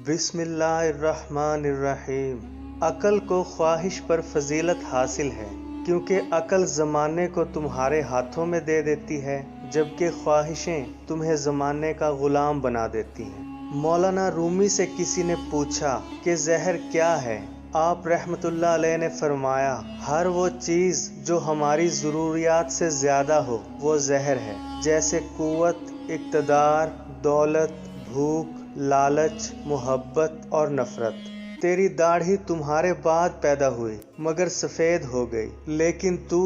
بسم اللہ الرحمن الرحیم۔ عقل کو خواہش پر فضیلت حاصل ہے، کیونکہ عقل زمانے کو تمہارے ہاتھوں میں دے دیتی ہے، جبکہ خواہشیں تمہیں زمانے کا غلام بنا دیتی ہیں۔ مولانا رومی سے کسی نے پوچھا کہ زہر کیا ہے؟ آپ رحمت اللہ علیہ نے فرمایا، ہر وہ چیز جو ہماری ضروریات سے زیادہ ہو وہ زہر ہے، جیسے قوت، اقتدار، دولت، بھوک، لالچ، محبت اور نفرت۔ تیری داڑھی تمہارے بعد پیدا ہوئی مگر سفید ہو گئی، لیکن تو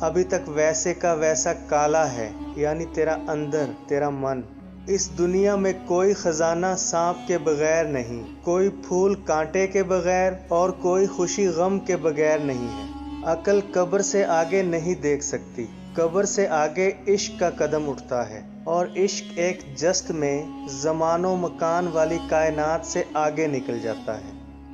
ابھی تک ویسے کا ویسا کالا ہے، یعنی تیرا اندر، تیرا من۔ اس دنیا میں کوئی خزانہ سانپ کے بغیر نہیں، کوئی پھول کانٹے کے بغیر اور کوئی خوشی غم کے بغیر نہیں ہے۔ عقل قبر سے آگے نہیں دیکھ سکتی، قبر سے آگے عشق کا قدم اٹھتا ہے، اور عشق ایک جست میں زمان و مکان والی کائنات سے آگے نکل جاتا ہے۔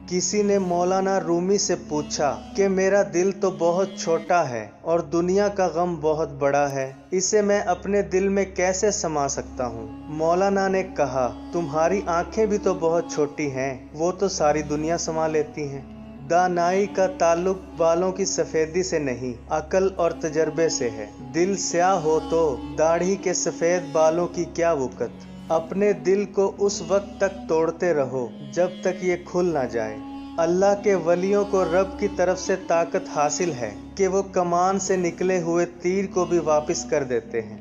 کسی نے مولانا رومی سے پوچھا کہ میرا دل تو بہت چھوٹا ہے اور دنیا کا غم بہت بڑا ہے، اسے میں اپنے دل میں کیسے سما سکتا ہوں؟ مولانا نے کہا، تمہاری آنکھیں بھی تو بہت چھوٹی ہیں، وہ تو ساری دنیا سما لیتی ہیں۔ دانائی کا تعلق بالوں کی سفیدی سے نہیں، عقل اور تجربے سے ہے۔ دل سیاہ ہو تو داڑھی کے سفید بالوں کی کیا وقت؟ اپنے دل کو اس وقت تک توڑتے رہو جب تک یہ کھل نہ جائے۔ اللہ کے ولیوں کو رب کی طرف سے طاقت حاصل ہے کہ وہ کمان سے نکلے ہوئے تیر کو بھی واپس کر دیتے ہیں۔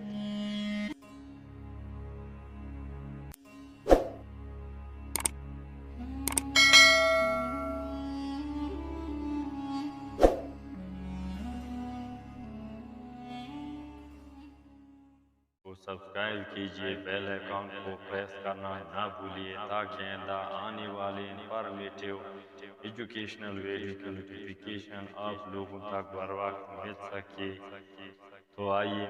کو سبسکرائب کیجئے، بیل آئیکن کو پریس کرنا نہ بھولیے تاکہ آئندہ آنے والے انفارمیٹیو ایجوکیشنل ویڈیو کی نوٹیفیکیشن آپ لوگوں تک بر وقت مل سکے۔ تو آئیے